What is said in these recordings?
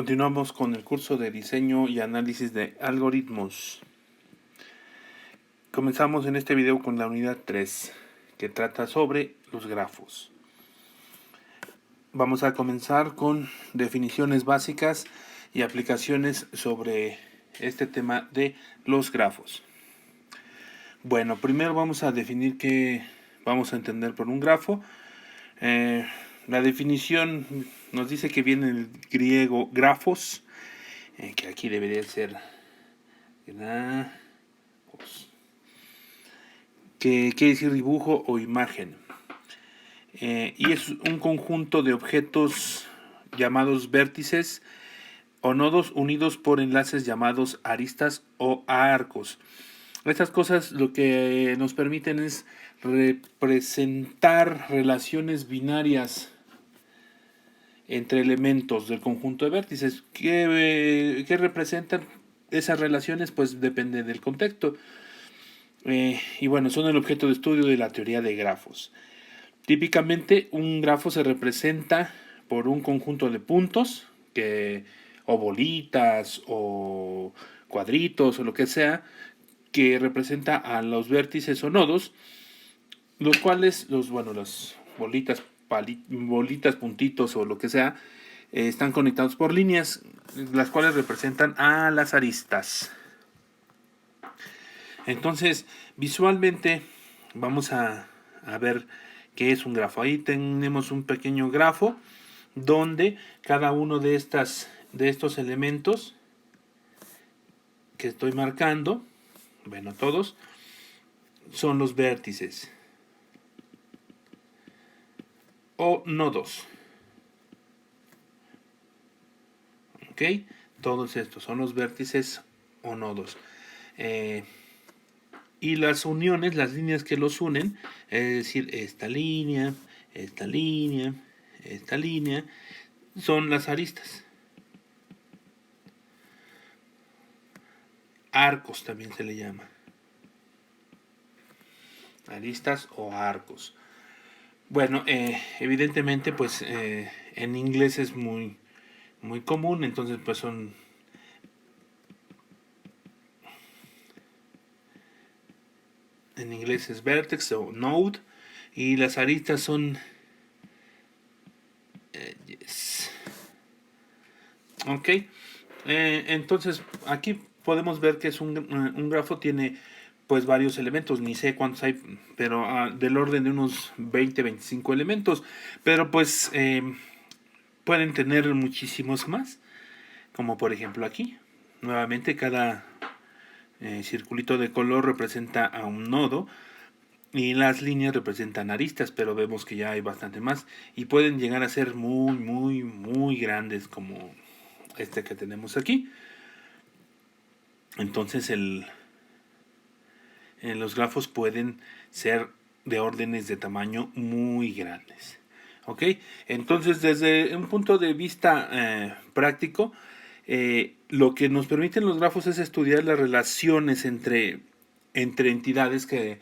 Continuamos con el curso de diseño y análisis de algoritmos. Comenzamos en este video con la unidad 3, que trata sobre los grafos. Vamos a comenzar con definiciones básicas y aplicaciones sobre este tema de los grafos. Bueno, primero vamos a definir qué vamos a entender por un grafo. La definición nos dice que viene del griego grafos, que aquí debería ser grafos, que quiere decir dibujo o imagen. Y es un conjunto de objetos llamados vértices o nodos unidos por enlaces llamados aristas o arcos. Estas cosas lo que nos permiten es representar relaciones binarias entre elementos del conjunto de vértices. ¿Qué representan esas relaciones? Pues depende del contexto. Y bueno, son el objeto de estudio de la teoría de grafos. Típicamente un grafo se representa por un conjunto de puntos, o bolitas, o cuadritos, o lo que sea, que representa a los vértices o nodos, los cuales, las bolitas, puntitos o lo que sea, están conectados por líneas, las cuales representan a las aristas. Entonces, visualmente vamos a ver qué es un grafo. Ahí tenemos un pequeño grafo donde cada uno de estos elementos que estoy marcando, bueno, todos, son los vértices o nodos. ¿Ok? Todos estos son los vértices o nodos. Y las uniones, las líneas que los unen, es decir, esta línea, esta línea, esta línea, son las aristas. Arcos también se le llama. Aristas o arcos. Bueno, evidentemente, pues en inglés es muy común, entonces pues son en inglés es vertex o node, y las aristas son yes. Ok, entonces aquí podemos ver que es un grafo, tiene pues varios elementos, ni sé cuántos hay, pero del orden de unos 20-25 elementos, pero pues pueden tener muchísimos más, como por ejemplo aquí. Nuevamente cada circulito de color representa a un nodo y las líneas representan aristas, pero vemos que ya hay bastante más y pueden llegar a ser muy grandes, como este que tenemos aquí. Entonces los grafos pueden ser de órdenes de tamaño muy grandes. ¿Ok? Entonces, desde un punto de vista práctico, lo que nos permiten los grafos es estudiar las relaciones entre entidades que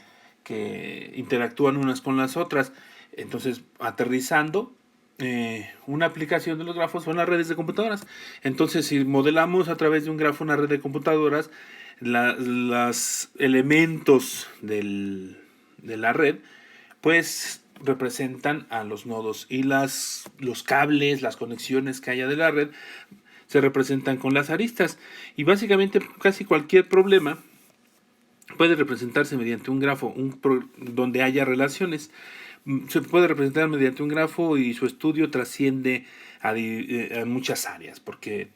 interactúan unas con las otras. Entonces, aterrizando, una aplicación de los grafos son las redes de computadoras. Entonces, si modelamos a través de un grafo una red de computadoras, los elementos de la red, pues representan a los nodos, y los cables, las conexiones que haya de la red, se representan con las aristas. Y básicamente casi cualquier problema puede representarse mediante un grafo, donde haya relaciones. Se puede representar mediante un grafo y su estudio trasciende a muchas áreas, porque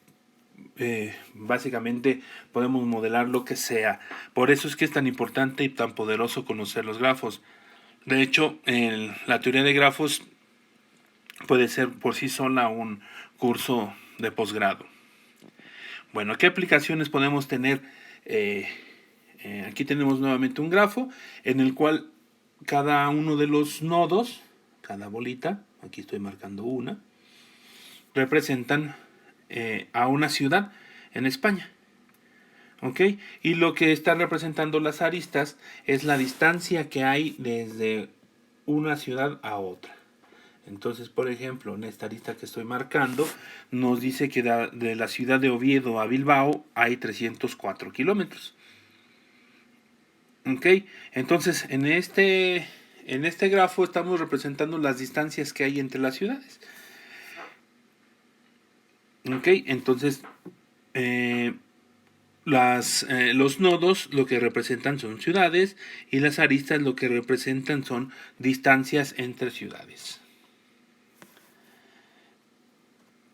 básicamente podemos modelar lo que sea. Por eso es que es tan importante y tan poderoso conocer los grafos. De hecho, la teoría de grafos puede ser por sí sola un curso de posgrado. Bueno, ¿qué aplicaciones podemos tener? Aquí tenemos nuevamente un grafo en el cual cada uno de los nodos, cada bolita, aquí estoy marcando una, representan a una ciudad en España. ¿Ok? Y lo que están representando las aristas es la distancia que hay desde una ciudad a otra. Entonces, por ejemplo, en esta lista que estoy marcando, nos dice que de la ciudad de Oviedo a Bilbao hay 304 kilómetros. ¿Ok? Entonces, en este grafo estamos representando las distancias que hay entre las ciudades. ¿Ok? Entonces, los nodos lo que representan son ciudades y las aristas lo que representan son distancias entre ciudades.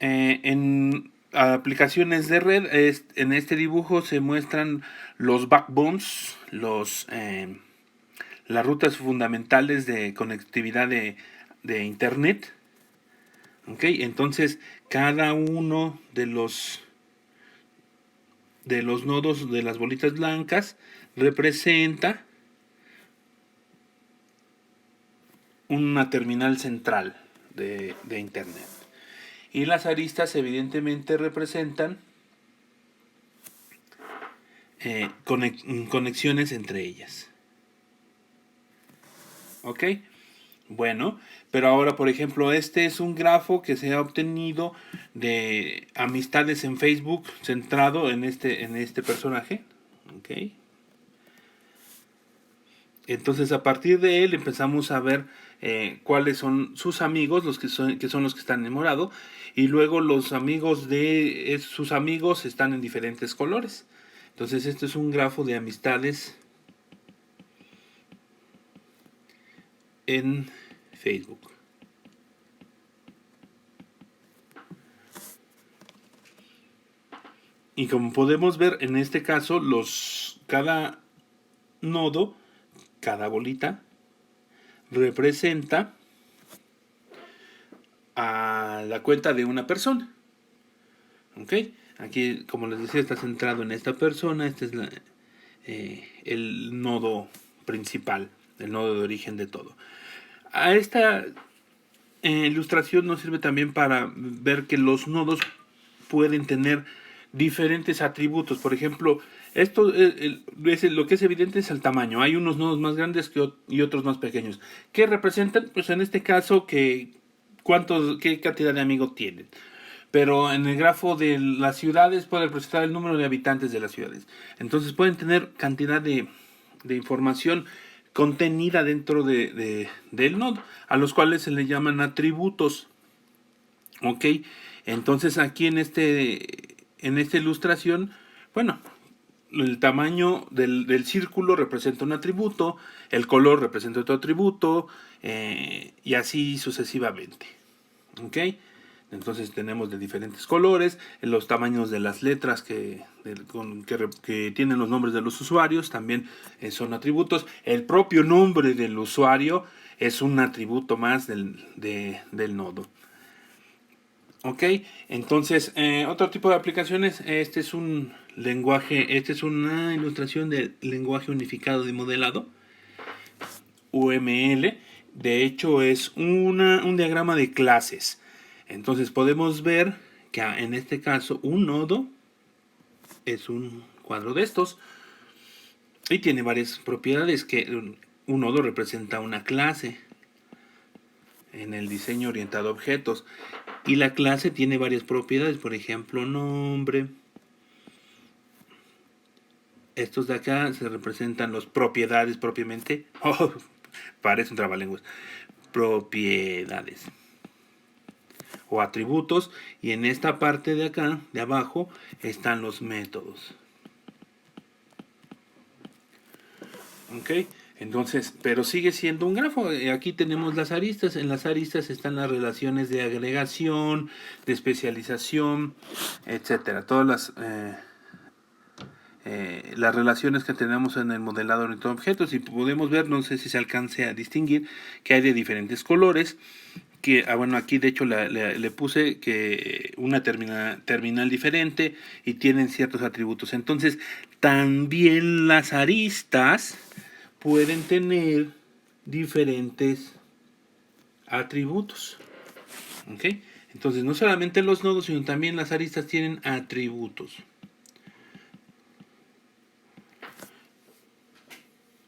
En aplicaciones de red, en este dibujo se muestran los backbones, las rutas fundamentales de conectividad de Internet. ¿Okay? Entonces, cada uno de los nodos de las bolitas blancas representa una terminal central de Internet. Y las aristas evidentemente representan conexiones entre ellas. ¿Ok? Bueno, pero ahora, por ejemplo, este es un grafo que se ha obtenido de amistades en Facebook centrado en este personaje. ¿Ok? Entonces, a partir de él empezamos a ver cuáles son sus amigos, los que son los que están enamorados, y luego los amigos de sus amigos están en diferentes colores. Entonces, este es un grafo de amistades en Facebook. Y como podemos ver en este caso, cada nodo, cada bolita, representa a la cuenta de una persona. ¿Ok? Aquí, como les decía, está centrado en esta persona. Este es el nodo principal, el nodo de origen de todo. A esta ilustración nos sirve también para ver que los nodos pueden tener diferentes atributos. Por ejemplo, esto lo que es evidente es el tamaño. Hay unos nodos más grandes y otros más pequeños. ¿Qué representan? Pues en este caso, qué cantidad de amigos tienen. Pero en el grafo de las ciudades puede representar el número de habitantes de las ciudades. Entonces pueden tener cantidad de información contenida dentro del nodo, a los cuales se le llaman atributos. ¿Ok? Entonces aquí en esta ilustración, bueno, el tamaño del círculo representa un atributo, el color representa otro atributo, y así sucesivamente. ¿Ok? Entonces tenemos de diferentes colores, los tamaños de las letras que tienen los nombres de los usuarios también son atributos. El propio nombre del usuario es un atributo más del nodo. Ok, entonces otro tipo de aplicaciones, este es un lenguaje, esta es una ilustración del lenguaje unificado de modelado, UML. De hecho es un diagrama de clases. Entonces podemos ver que en este caso un nodo es un cuadro de estos y tiene varias propiedades. Que un nodo representa una clase en el diseño orientado a objetos, y la clase tiene varias propiedades, por ejemplo nombre. Estos de acá se representan las propiedades propiamente. Oh, parece un trabalenguas. Propiedades o atributos, y en esta parte de acá, de abajo, están los métodos. ¿Ok? Entonces, pero sigue siendo un grafo. Aquí tenemos las aristas. En las aristas están las relaciones de agregación, de especialización, etcétera. Todas las relaciones que tenemos en el modelado orientado a objetos, y podemos ver, no sé si se alcance a distinguir, que hay de diferentes colores. Bueno, aquí de hecho le puse que una terminal diferente y tienen ciertos atributos. Entonces, también las aristas pueden tener diferentes atributos. ¿Ok? Entonces, no solamente los nodos, sino también las aristas tienen atributos,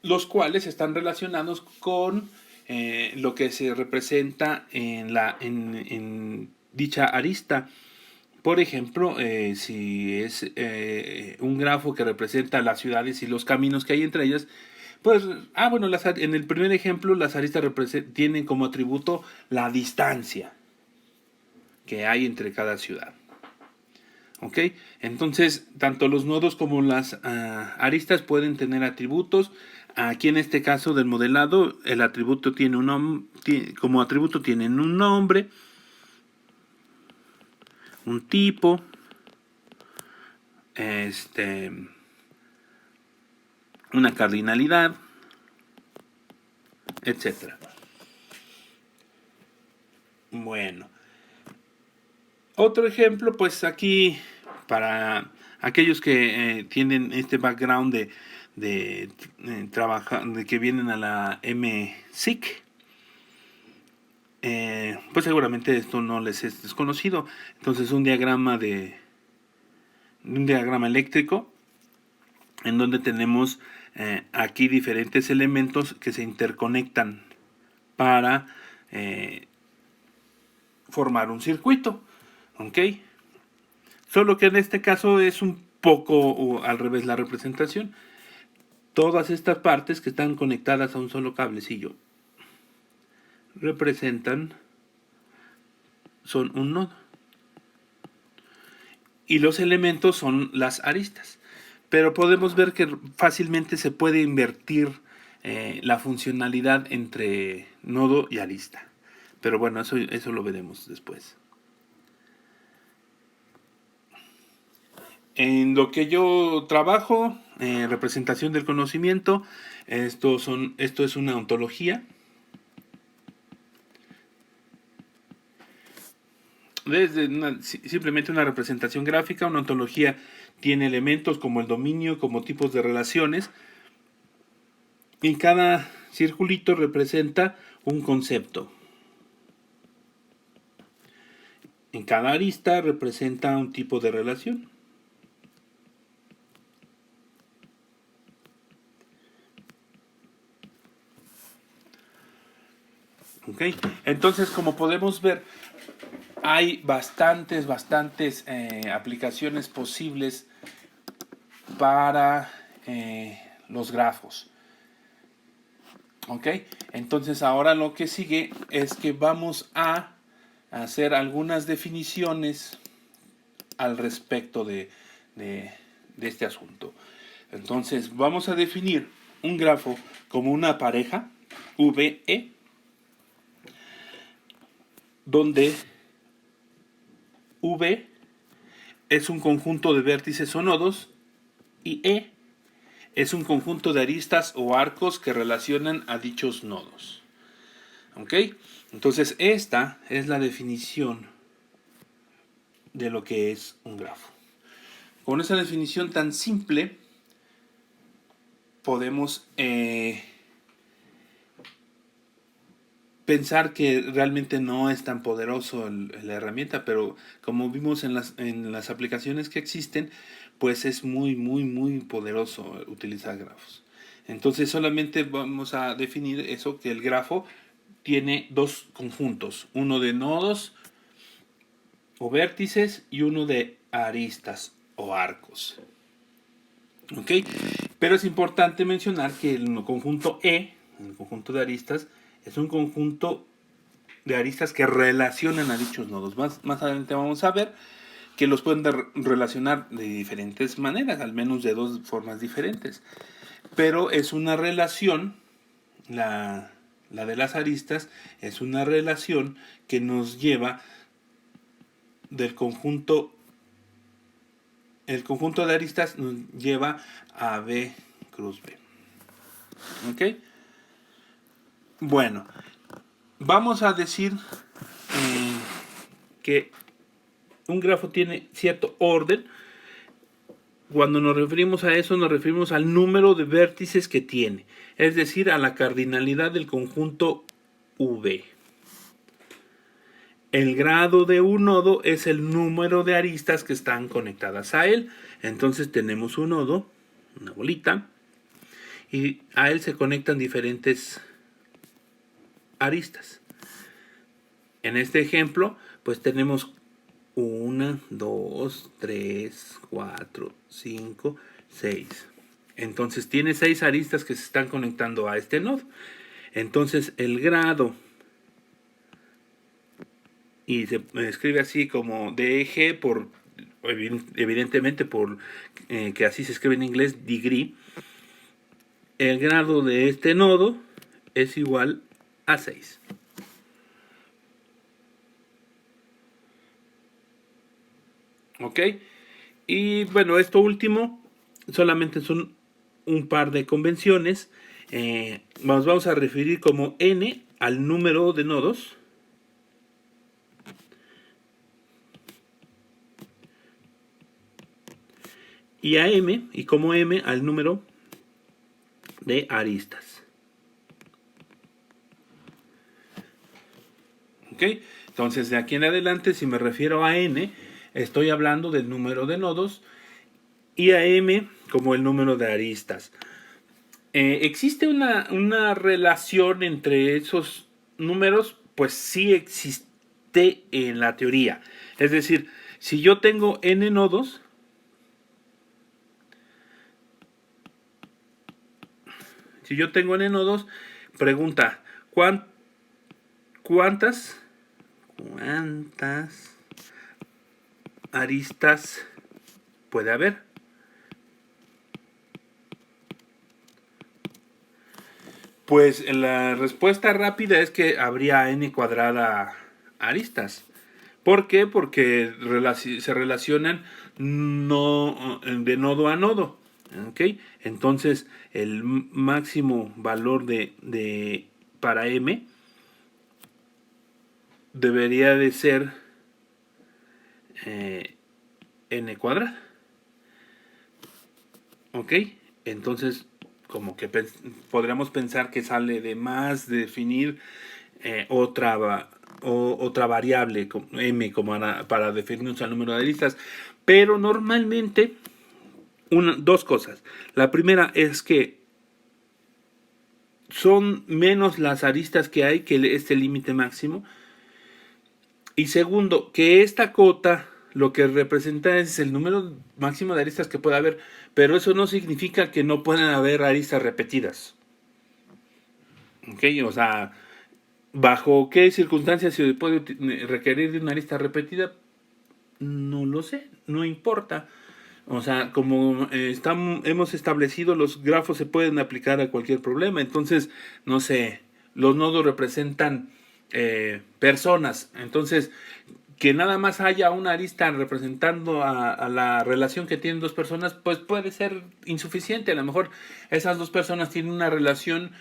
los cuales están relacionados con lo que se representa en dicha arista. Por ejemplo, si es un grafo que representa las ciudades y los caminos que hay entre ellas, pues, bueno, en el primer ejemplo las aristas tienen como atributo la distancia que hay entre cada ciudad. ¿Ok? Entonces, tanto los nodos como las aristas pueden tener atributos. Aquí en este caso del modelado, el atributo tiene como atributo tienen un nombre, un tipo, una cardinalidad, etcétera. Bueno, otro ejemplo, pues aquí para aquellos que tienen este background de trabajar, de que vienen a la MSIC, pues seguramente esto no les es desconocido. Entonces un diagrama eléctrico en donde tenemos aquí diferentes elementos que se interconectan para formar un circuito. ¿Ok? Solo que en este caso es un poco al revés la representación. Todas estas partes que están conectadas a un solo cablecillo son un nodo. Y los elementos son las aristas. Pero podemos ver que fácilmente se puede invertir la funcionalidad entre nodo y arista. Pero bueno, eso lo veremos después. En lo que yo trabajo, representación del conocimiento, esto es una ontología. Simplemente una representación gráfica. Una ontología tiene elementos como el dominio, como tipos de relaciones. Y cada circulito representa un concepto. En cada arista representa un tipo de relación. ¿Okay? Entonces, como podemos ver, hay bastantes aplicaciones posibles para los grafos. ¿Ok? Entonces ahora lo que sigue es que vamos a hacer algunas definiciones al respecto de este asunto. Entonces vamos a definir un grafo como una pareja VE, donde V es un conjunto de vértices o nodos y E es un conjunto de aristas o arcos que relacionan a dichos nodos. ¿Ok? Entonces esta es la definición de lo que es un grafo. Con esa definición tan simple podemos pensar que realmente no es tan poderoso la herramienta, pero como vimos en las aplicaciones que existen, pues es muy poderoso utilizar grafos. Entonces solamente vamos a definir eso, que el grafo tiene dos conjuntos, uno de nodos o vértices y uno de aristas o arcos. ¿Ok? Pero es importante mencionar que el conjunto E, el conjunto de aristas, es un conjunto de aristas que relacionan a dichos nodos. Más adelante vamos a ver que los pueden relacionar de diferentes maneras, al menos de dos formas diferentes. Pero es una relación, la de las aristas, es una relación que nos lleva del conjunto, el conjunto de aristas nos lleva a B cruz B. ¿Ok? Bueno, vamos a decir que un grafo tiene cierto orden. Cuando nos referimos a eso, nos referimos al número de vértices que tiene, es decir, a la cardinalidad del conjunto V. El grado de un nodo es el número de aristas que están conectadas a él. Entonces tenemos un nodo, una bolita, y a él se conectan diferentes aristas. En este ejemplo, pues tenemos 1, 2, 3, 4, 5, 6. Entonces tiene 6 aristas que se están conectando a este nodo. Entonces el grado, y se escribe así como DG, por evidentemente por que así se escribe en inglés, degree. El grado de este nodo es igual a 6. ¿Ok? Y bueno, esto último solamente son un par de convenciones. Nos vamos a referir como n al número de nodos. Y a m, y como m al número de aristas. ¿Ok? Entonces, de aquí en adelante, si me refiero a n, estoy hablando del número de nodos y a m como el número de aristas. ¿Existe una relación entre esos números? Pues sí existe en la teoría. Es decir, si yo tengo n nodos, pregunta, ¿cuántas aristas puede haber? Pues la respuesta rápida es que habría n cuadrada aristas. ¿Por qué? Porque se relacionan de nodo a nodo. ¿Ok? Entonces, el máximo valor para m debería de ser n cuadrada. ¿Ok? Entonces, como que podríamos pensar que sale de más definir otra variable, m, como para definirnos el número de aristas. Pero normalmente, dos cosas. La primera es que son menos las aristas que hay que este límite máximo. Y segundo, que esta cota lo que representa es el número máximo de aristas que puede haber, pero eso no significa que no puedan haber aristas repetidas. ¿Ok? O sea, ¿bajo qué circunstancias se puede requerir de una arista repetida? No lo sé, no importa. O sea, como hemos establecido, los grafos se pueden aplicar a cualquier problema. Entonces, no sé, los nodos representan personas. Entonces, que nada más haya una arista representando a la relación que tienen dos personas, pues puede ser insuficiente. A lo mejor esas dos personas tienen una relación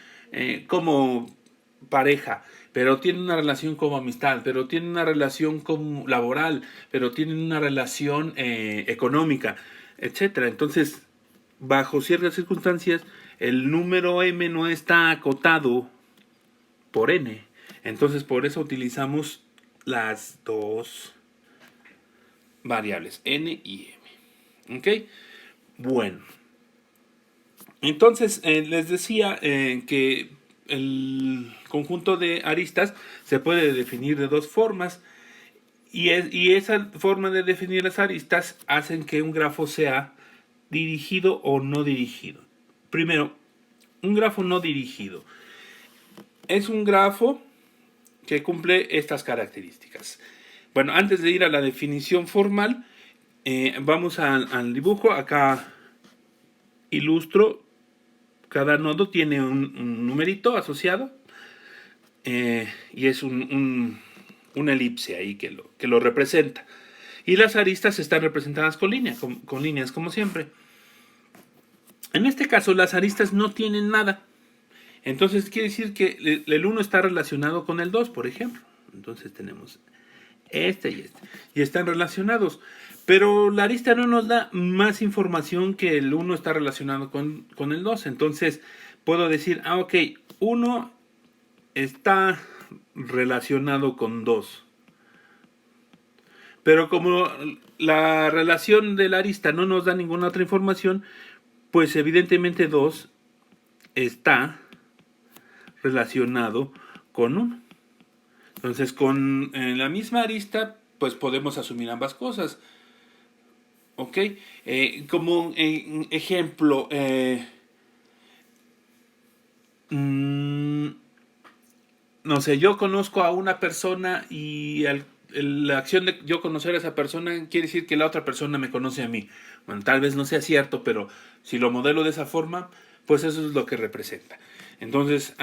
como pareja, pero tienen una relación como amistad, pero tienen una relación como laboral, pero tienen una relación económica, etcétera. Entonces, bajo ciertas circunstancias, el número m no está acotado por n. Entonces, por eso utilizamos las dos variables, n y m. ¿Ok? Bueno. Entonces, les decía que el conjunto de aristas se puede definir de dos formas. Y esa forma de definir las aristas hacen que un grafo sea dirigido o no dirigido. Primero, un grafo no dirigido es un grafo que cumple estas características. Bueno, antes de ir a la definición formal, vamos al dibujo. Acá ilustro. Cada nodo tiene un numerito asociado y es una elipse ahí que lo representa. Y las aristas están representadas con líneas, como siempre. En este caso, las aristas no tienen nada. Entonces, quiere decir que el 1 está relacionado con el 2, por ejemplo. Entonces, tenemos este y este. Y están relacionados. Pero la arista no nos da más información que el 1 está relacionado con el 2. Entonces, puedo decir, ok, 1 está relacionado con 2. Pero como la relación de la arista no nos da ninguna otra información, pues evidentemente 2 está relacionado con 1. Entonces, con la misma arista, pues podemos asumir ambas cosas. ¿Ok? Como ejemplo, no sé, yo conozco a una persona y la acción de yo conocer a esa persona quiere decir que la otra persona me conoce a mí. Bueno, tal vez no sea cierto, pero si lo modelo de esa forma, pues eso es lo que representa. Entonces,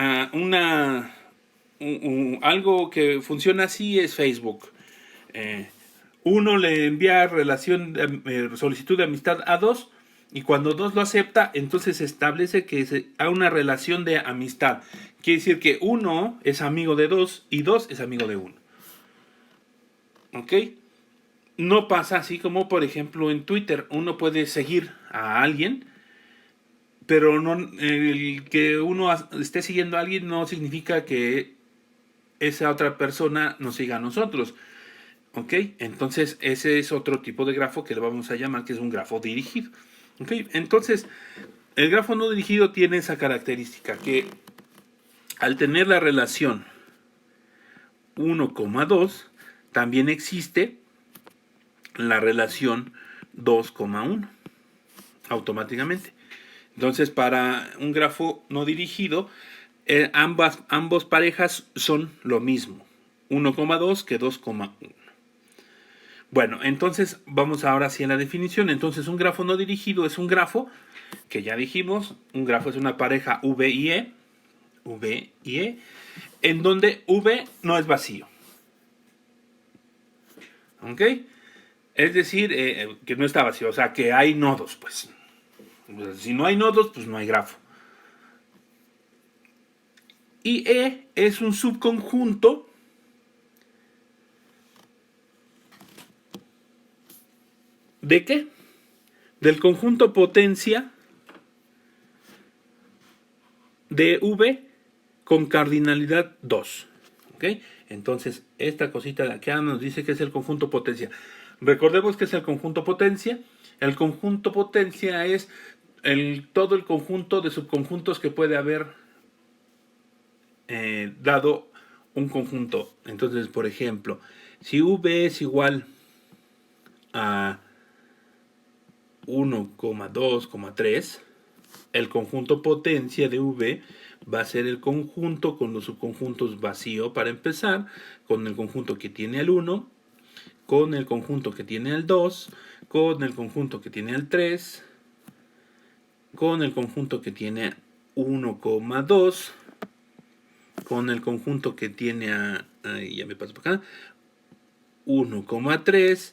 algo que funciona así es Facebook. Uno le envía solicitud de amistad a 2 y cuando 2 lo acepta, entonces se establece que hay una relación de amistad. Quiere decir que 1 es amigo de 2 y 2 es amigo de 1. ¿Ok? No pasa así como, por ejemplo, en Twitter. Uno puede seguir a alguien, pero no, el que uno esté siguiendo a alguien no significa que esa otra persona nos siga a nosotros. ¿Ok? Entonces ese es otro tipo de grafo que le vamos a llamar que es un grafo dirigido. ¿Ok? Entonces el grafo no dirigido tiene esa característica que al tener la relación 1,2 también existe la relación 2,1 automáticamente. Entonces para un grafo no dirigido ambas parejas son lo mismo, 1,2 que 2,1. Bueno, entonces vamos ahora sí a la definición. Entonces un grafo no dirigido es un grafo que ya dijimos, un grafo es una pareja V y E, en donde V no es vacío. ¿Ok? Es decir, que no está vacío, o sea, que hay nodos, pues. Si no hay nodos, pues no hay grafo. Y E es un subconjunto ¿de qué? Del conjunto potencia de V con cardinalidad 2. ¿Ok? Entonces, esta cosita de acá nos dice que es el conjunto potencia. Recordemos que es el conjunto potencia. El conjunto potencia es todo el conjunto de subconjuntos que puede haber dado un conjunto. Entonces, por ejemplo, si V es igual a 1,2,3, el conjunto potencia de V va a ser el conjunto con los subconjuntos vacío para empezar, con el conjunto que tiene el 1, con el conjunto que tiene el 2, con el conjunto que tiene el 3, con el conjunto que tiene 1,2, con el conjunto que tiene ya me paso para acá, 1,3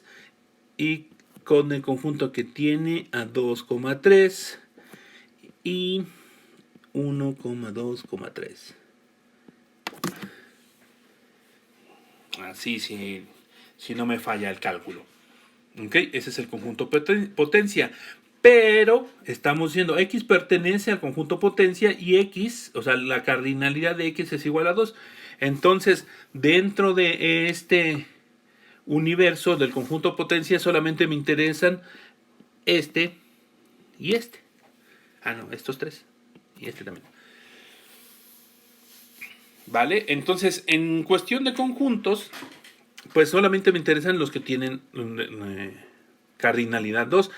y con el conjunto que tiene a 2,3 y 1,2,3. Así si no me falla el cálculo. ¿Ok? Ese es el conjunto potencia. Pero estamos diciendo X pertenece al conjunto potencia y X, o sea, la cardinalidad de X es igual a 2. Entonces, dentro de este universo del conjunto potencia solamente me interesan este y este. No, estos tres. Y este también. ¿Vale? Entonces, en cuestión de conjuntos, pues solamente me interesan los que tienen cardinalidad 2.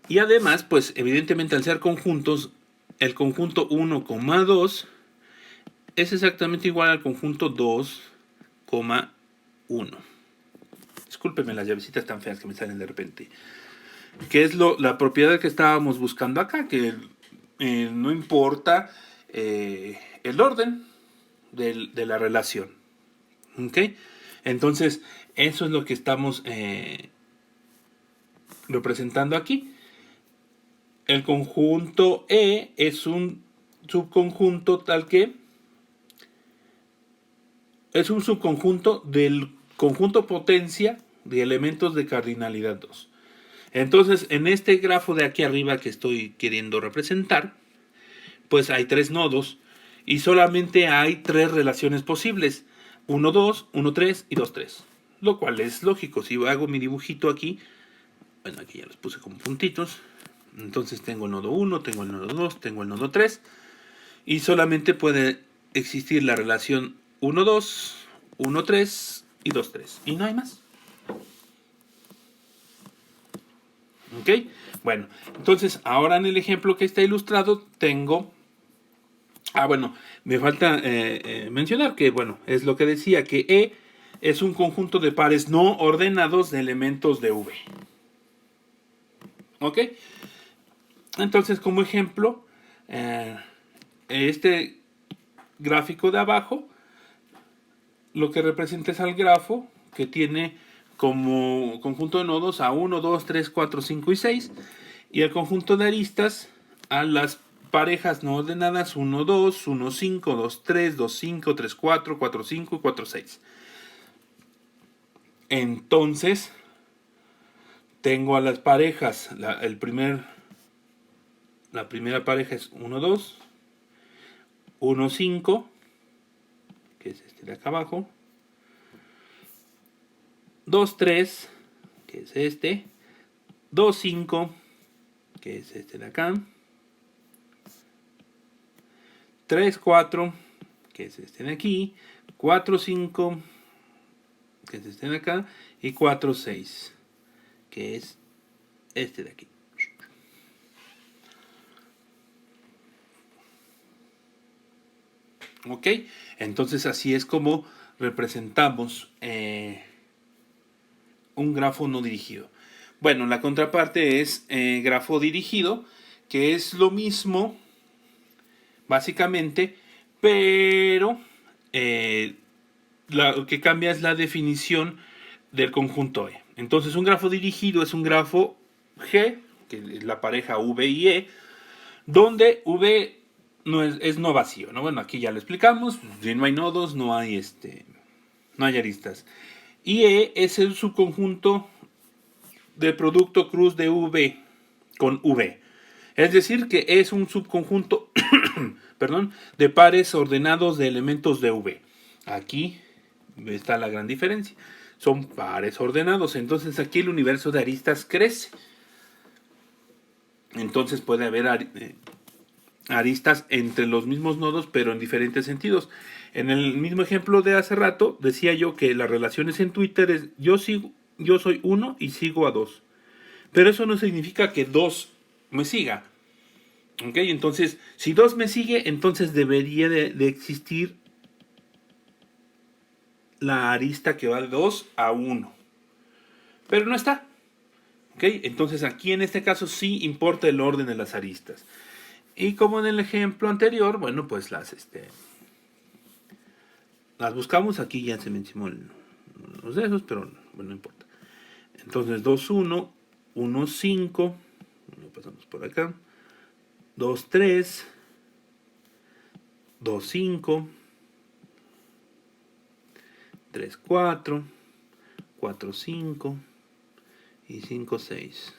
Y además, pues evidentemente al ser conjuntos, el conjunto 1,2 es exactamente igual al conjunto 2,1. Discúlpenme las llavecitas tan feas que me salen de repente. Que es la propiedad que estábamos buscando acá, que no importa el orden de la relación. ¿Ok? Entonces, eso es lo que estamos representando aquí. El conjunto E es un subconjunto tal que es un subconjunto del conjunto potencia de elementos de cardinalidad 2. Entonces, en este grafo de aquí arriba que estoy queriendo representar, pues hay 3 nodos y solamente hay 3 relaciones posibles. 1, 2, 1, 3 y 2, 3. Lo cual es lógico. Si hago mi dibujito aquí, bueno, aquí ya los puse como puntitos. Entonces tengo el nodo 1, tengo el nodo 2, tengo el nodo 3. Y solamente puede existir la relación 1, 2, 1, 3 y 2, 3. Y no hay más. ¿Ok? Bueno, entonces ahora en el ejemplo que está ilustrado tengo... bueno, me falta mencionar que, bueno, es lo que decía, que E es un conjunto de pares no ordenados de elementos de V. ¿Ok? Entonces, como ejemplo, este gráfico de abajo, lo que representa es al grafo que tiene como conjunto de nodos a 1, 2, 3, 4, 5 y 6, y el conjunto de aristas a las parejas no ordenadas 1, 2, 1, 5, 2, 3, 2, 5, 3, 4, 4, 5 y 4, 6. Entonces, tengo a las parejas, la primera pareja es 1, 2, 1, 5, que es este de acá abajo, 2, 3, que es este, 2, 5, que es este de acá, 3, 4, que es este de aquí, 4, 5, que es este de acá, y 4, 6, que es este de aquí. ¿Ok? Entonces así es como representamos un grafo no dirigido. Bueno, la contraparte es grafo dirigido, que es lo mismo, básicamente, pero lo que cambia es la definición del conjunto E. Entonces, un grafo dirigido es un grafo G, que es la pareja V y E, donde V no es no vacío, ¿no? Bueno, aquí ya lo explicamos, si no hay nodos, no hay aristas. Y E es el subconjunto del producto cruz de V con V. Es decir, que es un subconjunto perdón, de pares ordenados de elementos de V. Aquí está la gran diferencia. Son pares ordenados. Entonces aquí el universo de aristas crece. Entonces puede haber aristas entre los mismos nodos, pero en diferentes sentidos. En el mismo ejemplo de hace rato, decía yo que las relaciones en Twitter es yo soy 1 y sigo a 2. Pero eso no significa que 2 me siga. ¿Ok? Entonces, si 2 me sigue, entonces debería de existir la arista que va de 2 a 1. Pero no está. ¿Ok? Entonces aquí en este caso sí importa el orden de las aristas. Y como en el ejemplo anterior, bueno, pues las buscamos. Aquí ya se mencionó los de esos, pero bueno, no importa. Entonces 2, 1, 1, 5. Lo pasamos por acá. 2, 3. 2, 5. 3, 4. 4, 5. Y 5, 6.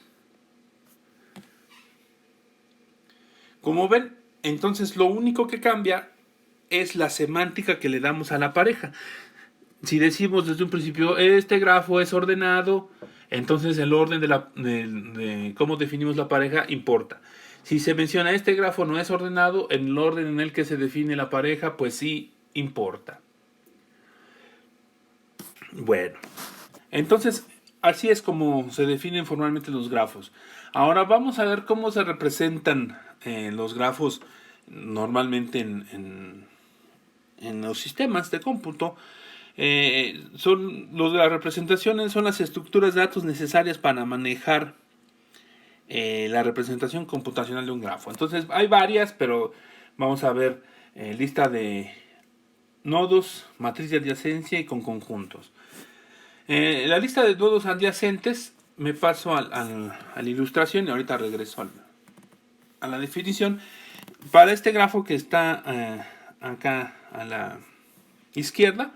Como ven, entonces lo único que cambia es la semántica que le damos a la pareja. Si decimos desde un principio, este grafo es ordenado, entonces el orden de cómo definimos la pareja importa. Si se menciona este grafo no es ordenado, en el orden en el que se define la pareja, pues sí importa. Bueno, entonces así es como se definen formalmente los grafos. Ahora vamos a ver cómo se representan los grafos normalmente en los sistemas de cómputo. Las representaciones son las estructuras de datos necesarias para manejar la representación computacional de un grafo. Entonces hay varias, pero vamos a ver lista de nodos, matriz de adyacencia y con conjuntos. La lista de nodos adyacentes, me paso a la ilustración y ahorita regreso a la definición. Para este grafo que está acá a la izquierda,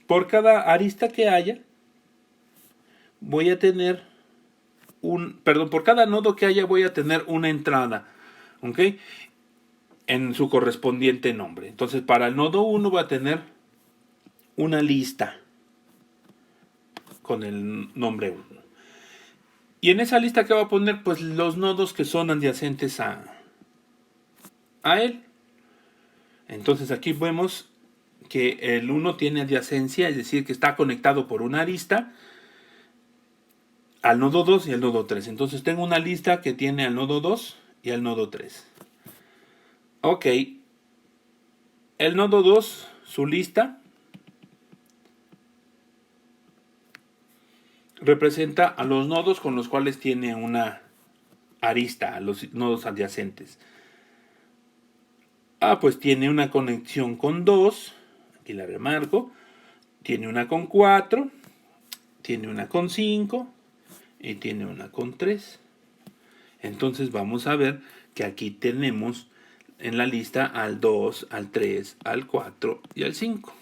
por cada arista que haya, voy a tener por cada nodo que haya voy a tener una entrada, ¿ok? En su correspondiente nombre. Entonces, para el nodo 1 voy a tener una lista con el nombre 1. Y en esa lista que voy a poner, pues los nodos que son adyacentes a él. Entonces aquí vemos que el 1 tiene adyacencia, es decir, que está conectado por una arista al nodo 2 y al nodo 3. Entonces tengo una lista que tiene al nodo 2 y al nodo 3. Ok, el nodo 2, su lista representa a los nodos con los cuales tiene una arista, a los nodos adyacentes. Pues tiene una conexión con 2, aquí la remarco, tiene una con 4, tiene una con 5 y tiene una con 3. Entonces vamos a ver que aquí tenemos en la lista al 2, al 3, al 4 y al 5.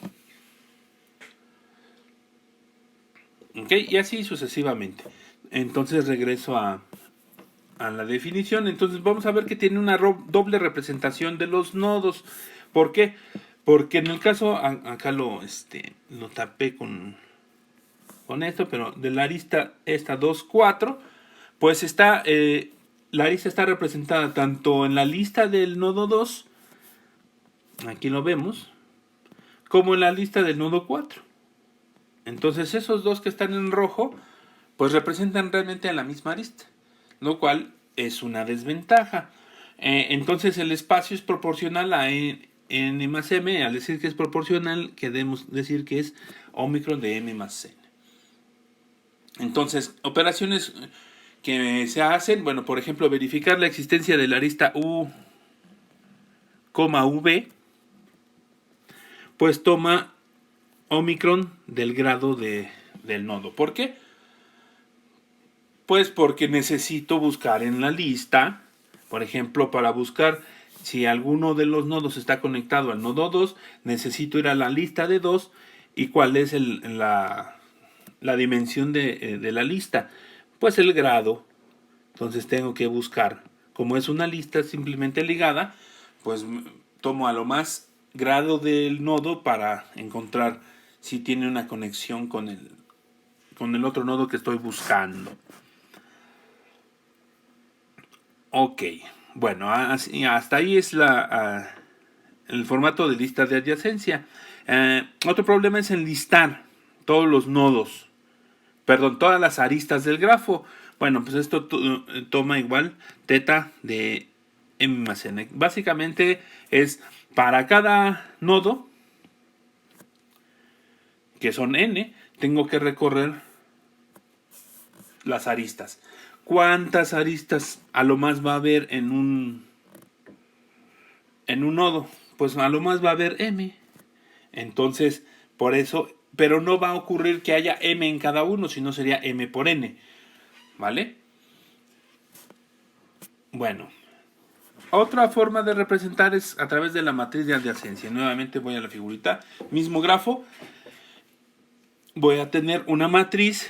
¿Ok? Y así sucesivamente. Entonces regreso a la definición. Entonces vamos a ver que tiene una doble representación de los nodos. ¿Por qué? Porque en el caso, acá lo tapé con esto, pero de la arista esta 2, 4, pues está, la arista está representada tanto en la lista del nodo 2, aquí lo vemos, como en la lista del nodo 4. Entonces esos dos que están en rojo, pues representan realmente a la misma arista, lo cual es una desventaja. Entonces el espacio es proporcional a n más m. Al decir que es proporcional, queremos decir que es ómicron de m más n. Entonces, operaciones que se hacen, bueno, por ejemplo, verificar la existencia de la arista u, v, pues toma ómicron del grado del nodo. ¿Por qué? Pues porque necesito buscar en la lista, por ejemplo, para buscar si alguno de los nodos está conectado al nodo 2, necesito ir a la lista de 2 y cuál es la dimensión de la lista. Pues el grado. Entonces tengo que buscar, como es una lista simplemente ligada, pues tomo a lo más grado del nodo para encontrar si tiene una conexión con el otro nodo que estoy buscando. Ok, bueno, hasta ahí es el formato de lista de adyacencia. Otro problema es enlistar todos los nodos, todas las aristas del grafo. Bueno, pues esto toma igual teta de m más n. Básicamente es para cada nodo, que son n, tengo que recorrer las aristas. ¿Cuántas aristas a lo más va a haber en un nodo? Pues a lo más va a haber m. Entonces, por eso, pero no va a ocurrir que haya m en cada uno, sino sería m por n. ¿Vale? Bueno, otra forma de representar es a través de la matriz de adyacencia. Nuevamente voy a la figurita, mismo grafo. Voy a tener una matriz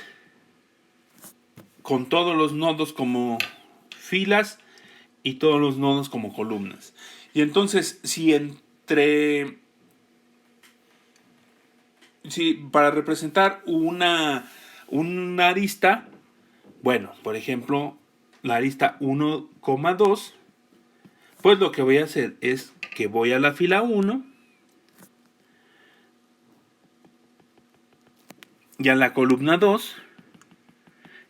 con todos los nodos como filas y todos los nodos como columnas. Y entonces, para representar una arista, bueno, por ejemplo, la arista 1,2, pues lo que voy a hacer es que voy a la fila 1 y a la columna 2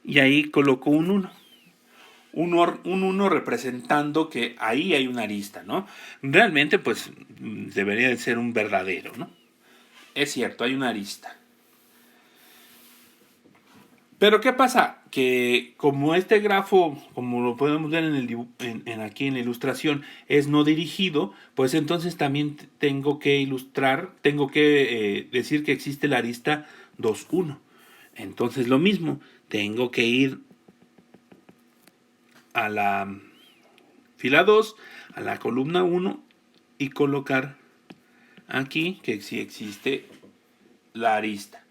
y ahí coloco un 1. Un 1 representando que ahí hay una arista, ¿no? Realmente, pues, debería de ser un verdadero, ¿no? Es cierto, hay una arista. Pero ¿qué pasa? Que como este grafo, como lo podemos ver aquí en la ilustración, es no dirigido, pues entonces también tengo que decir que existe la arista 2, 1. Entonces lo mismo, tengo que ir a la fila 2, a la columna 1 y colocar aquí que sí existe la arista.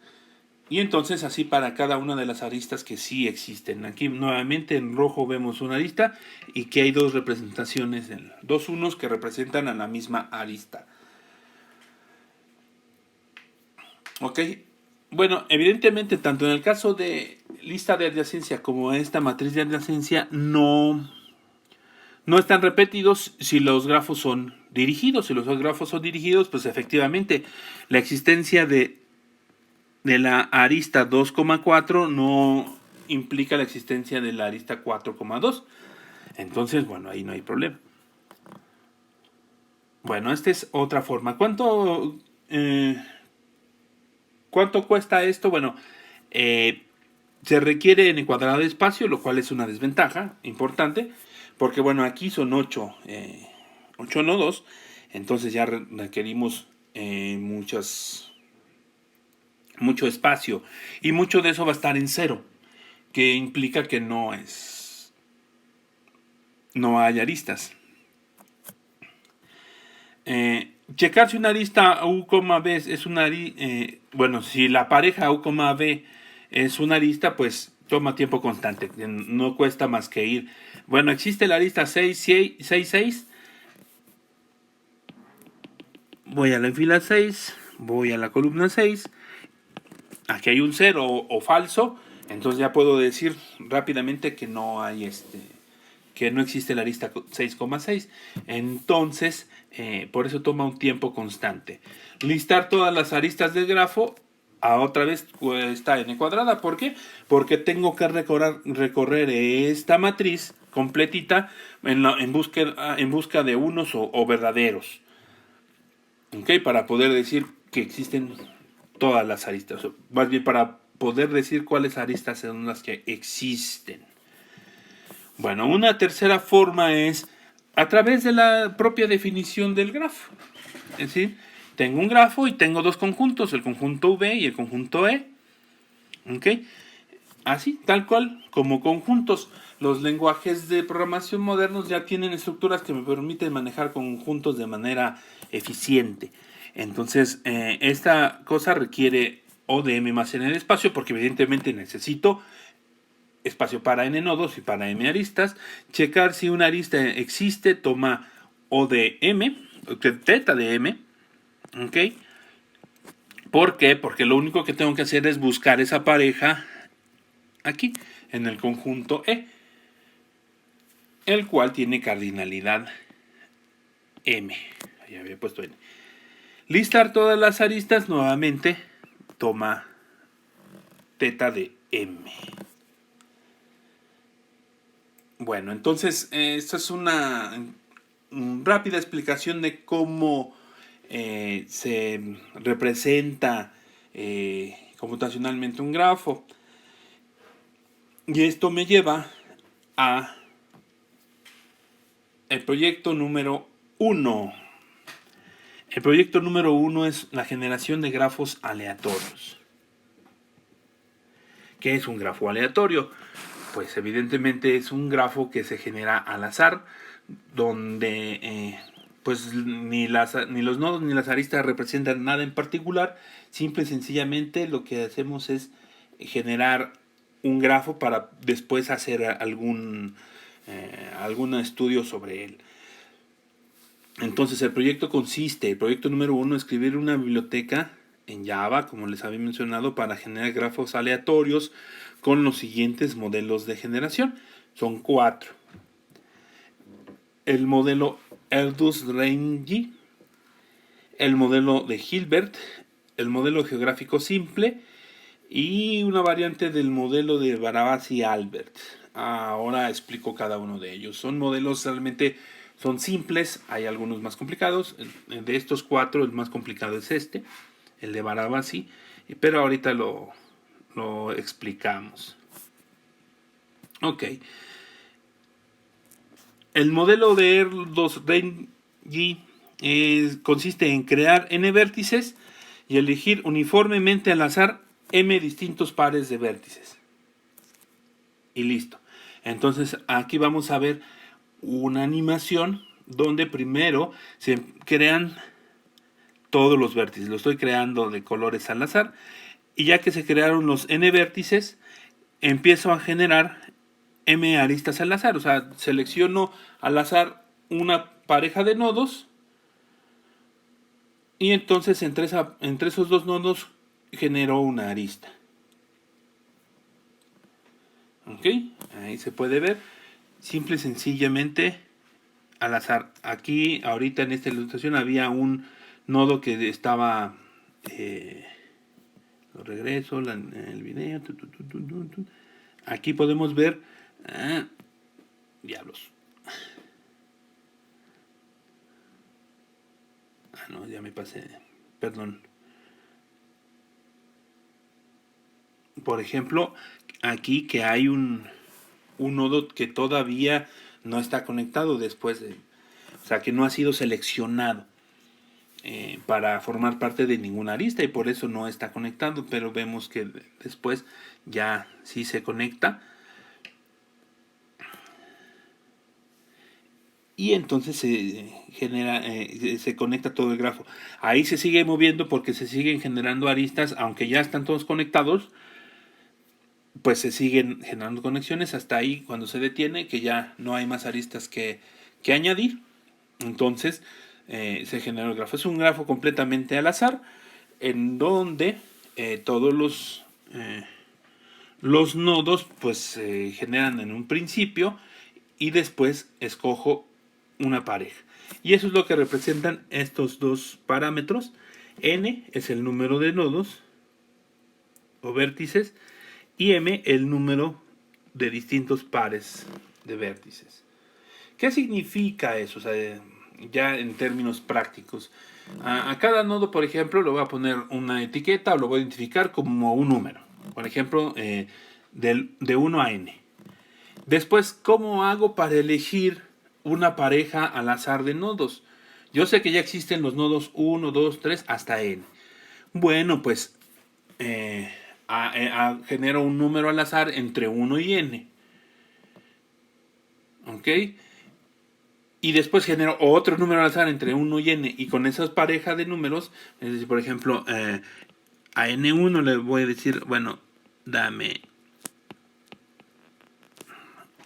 Y entonces así para cada una de las aristas que sí existen. Aquí nuevamente en rojo vemos una arista y que hay dos representaciones, dos unos que representan a la misma arista. Ok, bueno, evidentemente tanto en el caso de lista de adyacencia como esta matriz de adyacencia no No están repetidos si los grafos son dirigidos. Si los grafos son dirigidos, pues efectivamente la existencia de la arista 2,4 no implica la existencia de la arista 4,2. Entonces, bueno, ahí no hay problema. Bueno, esta es otra forma. ¿Cuánto cuesta esto? Bueno, se requiere n cuadrado de espacio, lo cual es una desventaja importante, porque bueno, aquí son 8 nodos, entonces ya requerimos mucho espacio, y mucho de eso va a estar en cero, que implica que no hay aristas. Checar si una arista U, B es una bueno, si la pareja U, B es una arista, pues toma tiempo constante, no cuesta más que ir. Bueno, existe la arista 6, voy a la fila 6, voy a la columna 6, aquí hay un 0 o falso, entonces ya puedo decir rápidamente que no hay que no existe la arista 6,6. Entonces, por eso toma un tiempo constante. Listar todas las aristas del grafo, otra vez cuesta n cuadrada. ¿Por qué? Porque tengo que recorrer esta matriz completita en busca de unos o verdaderos. ¿Ok? Para poder decir que existen todas las aristas. Más bien para poder decir cuáles aristas son las que existen. Bueno, una tercera forma es a través de la propia definición del grafo. Es decir, tengo un grafo y tengo dos conjuntos, el conjunto V y el conjunto E. ¿Ok? Así, tal cual, como conjuntos. Los lenguajes de programación modernos ya tienen estructuras que me permiten manejar conjuntos de manera eficiente. Entonces, esta cosa requiere O de M más N de espacio, porque evidentemente necesito espacio para n nodos y para m aristas. Checar si una arista existe, toma O de m, teta de m. ¿Ok? ¿Por qué? Porque lo único que tengo que hacer es buscar esa pareja aquí, en el conjunto E, el cual tiene cardinalidad m. Ahí había puesto n. Listar todas las aristas, nuevamente toma teta de m. Bueno, entonces esta es una rápida explicación de cómo se representa computacionalmente un grafo. Y esto me lleva a el proyecto número 1. El proyecto número 1 es la generación de grafos aleatorios. ¿Qué es un grafo aleatorio? Pues evidentemente es un grafo que se genera al azar, donde pues ni los nodos ni las aristas representan nada en particular. Simple y sencillamente lo que hacemos es generar un grafo para después hacer algún estudio sobre él. Entonces el proyecto número 1, escribir una biblioteca en Java, como les había mencionado, para generar grafos aleatorios con los siguientes modelos de generación. Son 4. El modelo Erdős-Rényi, el modelo de Hilbert, el modelo geográfico simple y una variante del modelo de Barabasi-Albert. Ahora explico cada uno de ellos. Son modelos realmente simples, hay algunos más complicados. De estos 4, el más complicado es el de Barabasi, pero ahorita lo explicamos. Ok. El modelo de Erdős-Rényi consiste en crear n vértices y elegir uniformemente al azar m distintos pares de vértices. Y listo. Entonces aquí vamos a ver una animación donde primero se crean todos los vértices. Lo estoy creando de colores al azar. Y ya que se crearon los n vértices, empiezo a generar m aristas al azar. O sea, selecciono al azar una pareja de nodos. Y entonces entre esos dos nodos genero una arista. ¿Ok? Ahí se puede ver. Simple y sencillamente al azar. Aquí, ahorita en esta ilustración, había un nodo que estaba... lo regreso, el video. Aquí podemos ver... diablos. No, ya me pasé. Perdón. Por ejemplo, aquí que hay un nodo que todavía no está conectado después de... O sea, que no ha sido seleccionado para formar parte de ninguna arista y por eso no está conectado, pero vemos que después ya sí se conecta. Y entonces se genera, se conecta todo el grafo. Ahí se sigue moviendo porque se siguen generando aristas, aunque ya están todos conectados, pues se siguen generando conexiones hasta ahí cuando se detiene, que ya no hay más aristas que añadir. Entonces se genera el grafo. Es un grafo completamente al azar, en donde todos los nodos pues se generan en un principio y después escojo una pareja. Y eso es lo que representan estos dos parámetros. N es el número de nodos o vértices y M el número de distintos pares de vértices. ¿Qué significa eso? O sea, ya en términos prácticos. A cada nodo, por ejemplo, le voy a poner una etiqueta o lo voy a identificar como un número. Por ejemplo, de 1 a n. Después, ¿cómo hago para elegir una pareja al azar de nodos? Yo sé que ya existen los nodos 1, 2, 3 hasta n. Bueno, pues genero un número al azar entre 1 y n. ¿Ok? Y después genero otro número al azar entre 1 y n. Y con esas parejas de números, es decir, por ejemplo, a n1 le voy a decir, bueno, dame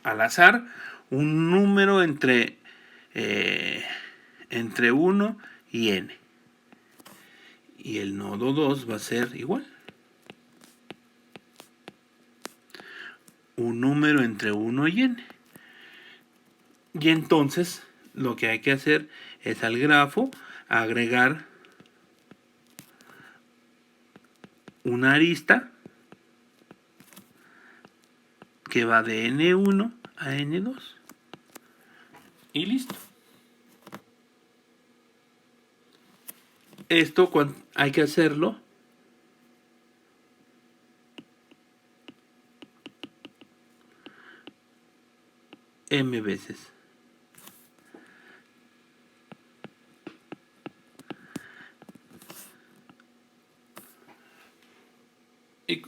al azar un número entre 1 y n. Y el nodo 2 va a ser igual. Un número entre 1 y n. Y entonces lo que hay que hacer es al grafo agregar una arista que va de n1 a n2. Y listo. Esto hay que hacerlo m veces.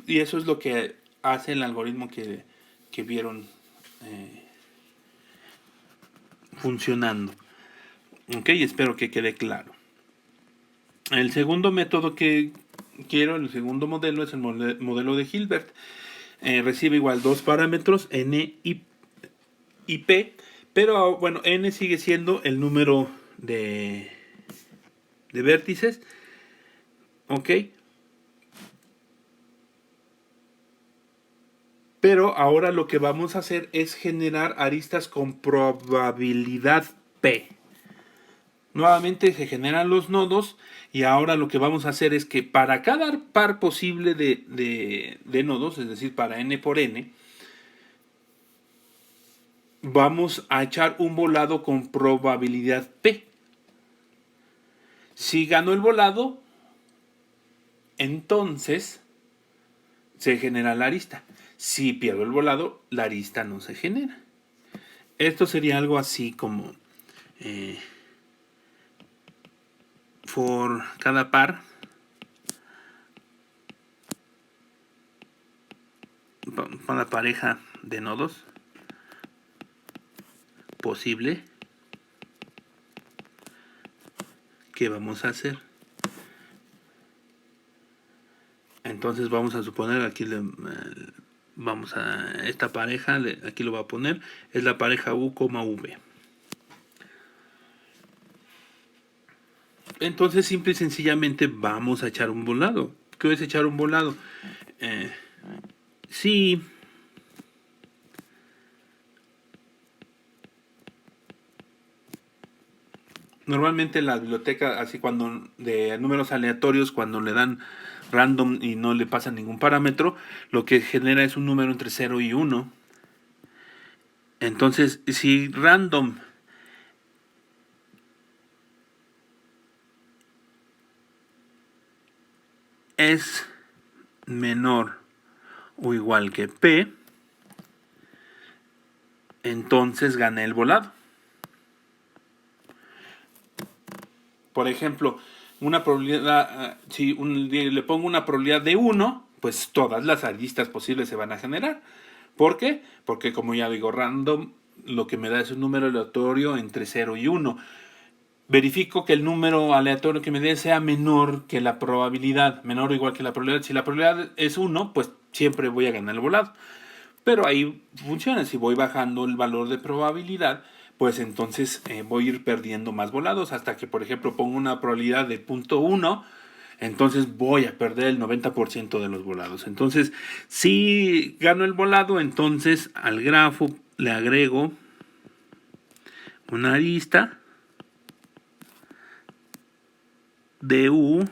Y eso es lo que hace el algoritmo que vieron funcionando. Ok, espero que quede claro. El segundo método que quiero, el segundo modelo, es el modelo de Hilbert. Recibe igual dos parámetros, n y p, pero bueno, n sigue siendo el número de vértices. Ok. Pero ahora lo que vamos a hacer es generar aristas con probabilidad P. Nuevamente se generan los nodos y ahora lo que vamos a hacer es que para cada par posible de nodos, es decir, para n por n, vamos a echar un volado con probabilidad P. Si ganó el volado, entonces se genera la arista. Si pierdo el volado, la arista no se genera. Esto sería algo así como por cada par para pareja de nodos posible que vamos a hacer. Entonces vamos a suponer aquí vamos a esta pareja, aquí lo va a poner, es la pareja U, V. Entonces simple y sencillamente vamos a echar un volado. ¿Qué es echar un volado? Si Normalmente en la biblioteca, así cuando de números aleatorios, cuando le dan random y no le pasa ningún parámetro, lo que genera es un número entre 0 y 1. Entonces, si random es menor o igual que P, entonces gané el volado. Por ejemplo, una probabilidad, si le pongo una probabilidad de 1, pues todas las aristas posibles se van a generar. ¿Por qué? Porque como ya digo, random lo que me da es un número aleatorio entre 0 y 1. Verifico que el número aleatorio que me dé sea menor que la probabilidad, menor o igual que la probabilidad. Si la probabilidad es 1, pues siempre voy a ganar el volado. Pero ahí funciona, si voy bajando el valor de probabilidad, pues entonces voy a ir perdiendo más volados hasta que, por ejemplo, pongo una probabilidad de 0.1, entonces voy a perder el 90% de los volados. Entonces, si gano el volado, entonces al grafo le agrego una arista de U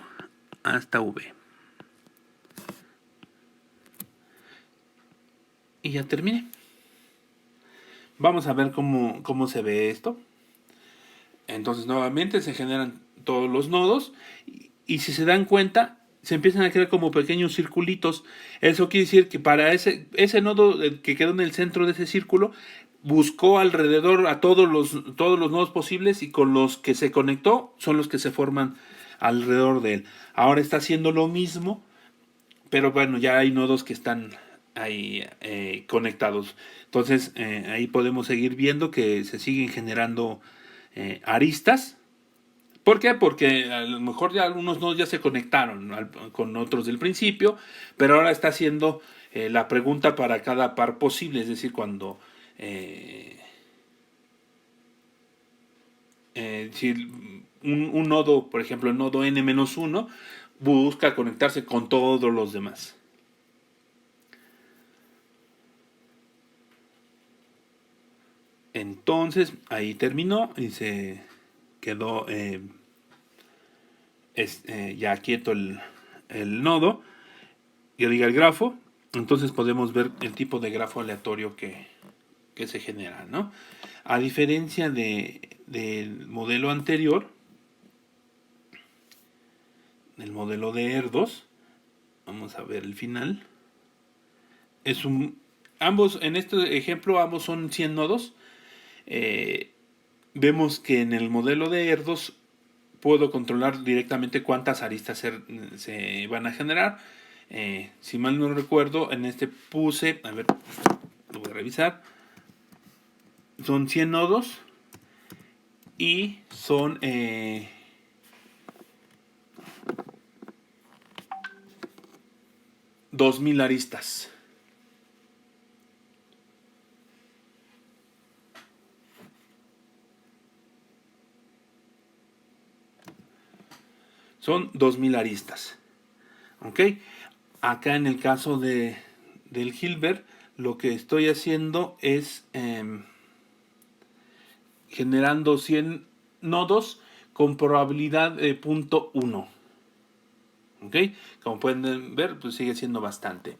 hasta V. Y ya terminé. Vamos a ver cómo se ve esto. Entonces nuevamente se generan todos los nodos y si se dan cuenta se empiezan a crear como pequeños circulitos. Eso quiere decir que para ese nodo que quedó en el centro de ese círculo buscó alrededor a todos los nodos posibles y con los que se conectó son los que se forman alrededor de él. Ahora está haciendo lo mismo, pero bueno, ya hay nodos que están ahí conectados. Entonces ahí podemos seguir viendo que se siguen generando aristas. ¿Por qué? Porque a lo mejor ya algunos nodos ya se conectaron con otros del principio, pero ahora está haciendo la pregunta para cada par posible, es decir, cuando si un nodo, por ejemplo, el nodo n-1, busca conectarse con todos los demás. Entonces, ahí terminó y se quedó ya quieto el nodo, y diga el grafo. Entonces podemos ver el tipo de grafo aleatorio que se genera, ¿no? A diferencia del modelo anterior, el modelo de ERDOS, vamos a ver el final. Ambos, en este ejemplo, ambos son 100 nodos. Vemos que en el modelo de ERDOS puedo controlar directamente cuántas aristas se van a generar. Si mal no recuerdo, en este puse, a ver, lo voy a revisar, son 100 nodos y son 2000 aristas. Son 2000 aristas. ¿Ok? Acá en el caso del Hilbert, lo que estoy haciendo es generando 100 nodos con probabilidad de 0.1. ¿Ok? Como pueden ver, pues sigue siendo bastante.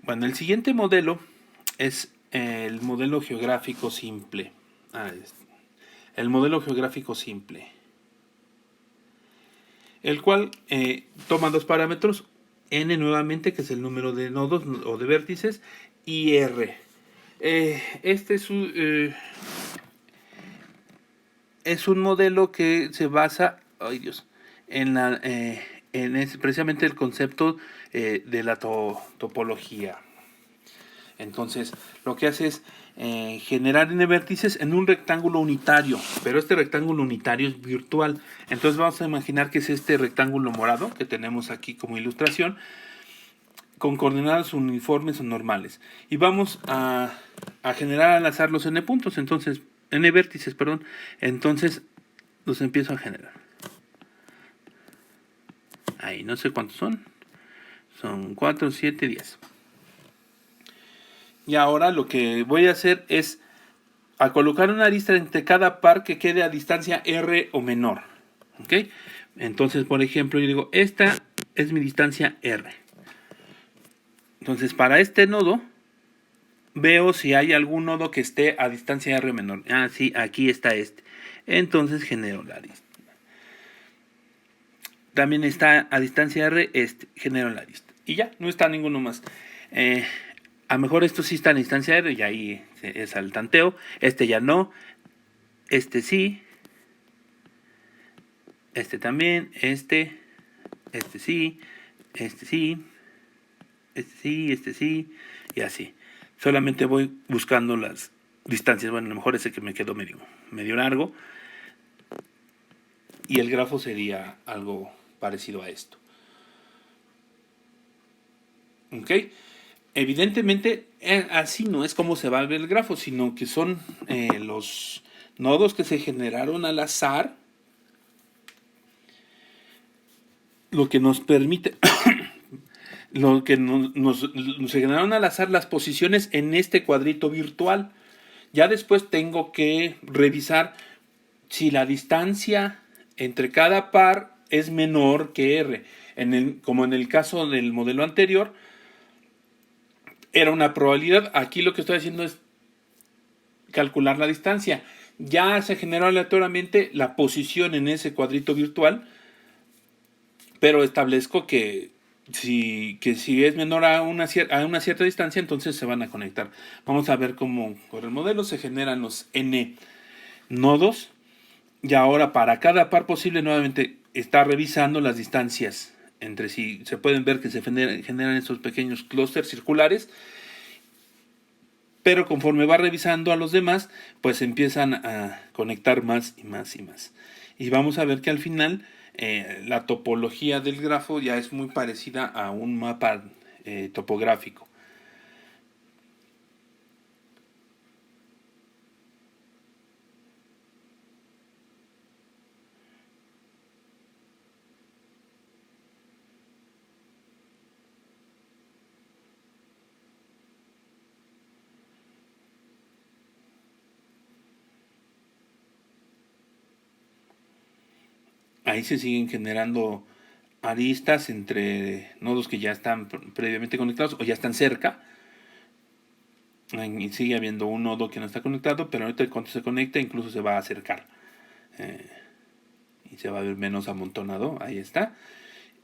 Bueno, el siguiente modelo es el modelo geográfico simple. El modelo geográfico simple. El cual toma dos parámetros, n nuevamente, que es el número de nodos o de vértices, y r. Este es un modelo que se basa, ay Dios, precisamente el concepto de la topología. Entonces, lo que hace es generar n vértices en un rectángulo unitario, pero este rectángulo unitario es virtual. Entonces vamos a imaginar que es este rectángulo morado que tenemos aquí como ilustración, con coordenadas uniformes o normales. Y vamos a generar al azar los n puntos, entonces, n vértices, perdón. Entonces, los empiezo a generar. Ahí, no sé cuántos son. Son 4, 7, 10. Y ahora lo que voy a hacer es a colocar una arista entre cada par que quede a distancia R o menor. ¿Ok? Entonces, por ejemplo, yo digo, esta es mi distancia R. Entonces, para este nodo, veo si hay algún nodo que esté a distancia R menor. Ah, sí, aquí está este. Entonces genero la arista. También está a distancia R este. Genero la arista. Y ya, no está ninguno más. A lo mejor esto sí está a distancia R y ahí es al tanteo. Este ya no. Este sí. Este también. Este sí. Este sí. Este sí. Y así. Solamente voy buscando las distancias. Bueno, a lo mejor ese que me quedó medio largo. Y el grafo sería algo parecido a esto. ¿Ok? Evidentemente, así no es como se va a ver el grafo, sino que son los nodos que se generaron al azar, lo que nos permite, lo que nos generaron al azar las posiciones en este cuadrito virtual. Ya después tengo que revisar si la distancia entre cada par es menor que R. Como en el caso del modelo anterior, era una probabilidad. Aquí lo que estoy haciendo es calcular la distancia. Ya se generó aleatoriamente la posición en ese cuadrito virtual, pero establezco que si es menor a una cierta distancia, entonces se van a conectar. Vamos a ver cómo con el modelo se generan los n nodos. Y ahora para cada par posible nuevamente está revisando las distancias entre sí. Se pueden ver que se generan estos pequeños clústeres circulares, pero conforme va revisando a los demás, pues empiezan a conectar más y más y más. Y vamos a ver que al final la topología del grafo ya es muy parecida a un mapa topográfico. Ahí se siguen generando aristas entre nodos que ya están previamente conectados o ya están cerca. Y sigue habiendo un nodo que no está conectado, pero ahorita cuando se conecta incluso se va a acercar. Y se va a ver menos amontonado. Ahí está.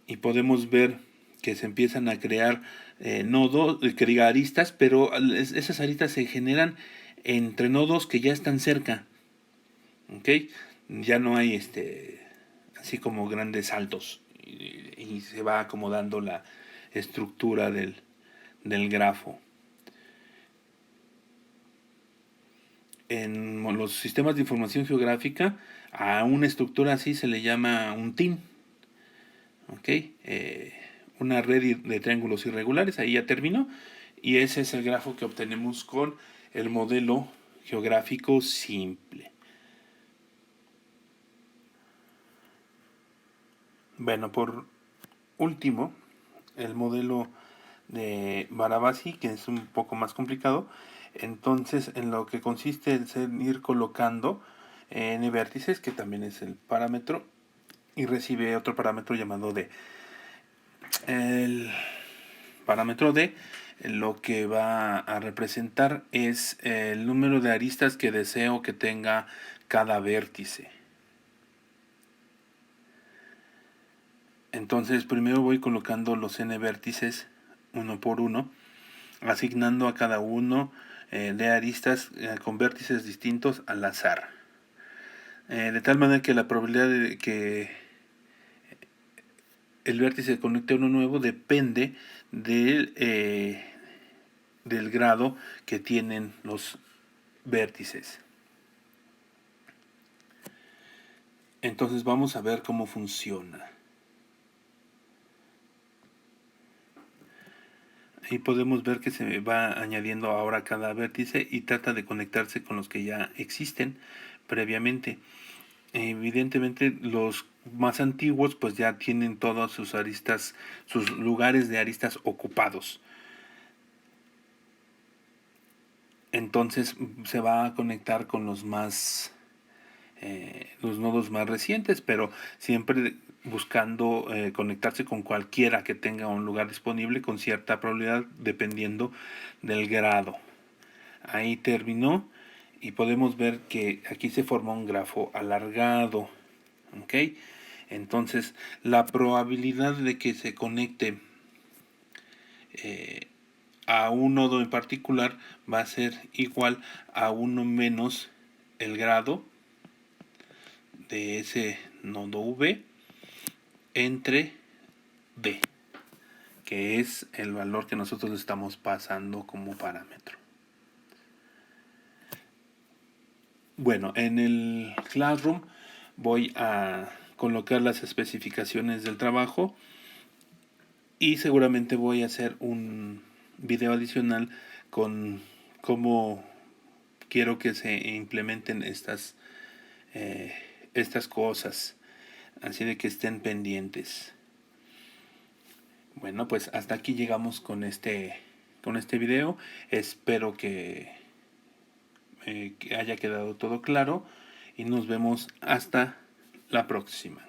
Y podemos ver que se empiezan a crear nodos, que diga aristas, pero esas aristas se generan entre nodos que ya están cerca. ¿Ok? Ya no hay así como grandes saltos. Y se va acomodando la estructura del grafo. En los sistemas de información geográfica, a una estructura así se le llama un TIN. ¿Ok? Una red de triángulos irregulares, ahí ya terminó. Y ese es el grafo que obtenemos con el modelo geográfico simple. Bueno, por último, el modelo de Barabasi, que es un poco más complicado. Entonces, en lo que consiste es en ir colocando n vértices, que también es el parámetro, y recibe otro parámetro llamado d. El parámetro d lo que va a representar es el número de aristas que deseo que tenga cada vértice. Entonces primero voy colocando los n vértices uno por uno, asignando a cada uno de aristas con vértices distintos al azar. De tal manera que la probabilidad de que el vértice conecte a uno nuevo depende del grado que tienen los vértices. Entonces vamos a ver cómo funciona. Ahí podemos ver que se va añadiendo ahora cada vértice y trata de conectarse con los que ya existen previamente. Evidentemente los más antiguos pues ya tienen todas sus aristas, sus lugares de aristas ocupados. entonces se va a conectar con los nodos más recientes, pero siempre buscando conectarse con cualquiera que tenga un lugar disponible con cierta probabilidad dependiendo del grado. Ahí terminó y podemos ver que aquí se forma un grafo alargado. ¿Ok? Entonces la probabilidad de que se conecte a un nodo en particular va a ser igual a 1 menos el grado de ese nodo V entre D, que es el valor que nosotros estamos pasando como parámetro. Bueno, en el Classroom voy a colocar las especificaciones del trabajo y seguramente voy a hacer un video adicional con cómo quiero que se implementen estas cosas, así de que estén pendientes. Bueno, pues hasta aquí llegamos con este video. Espero que haya quedado todo claro y nos vemos hasta la próxima.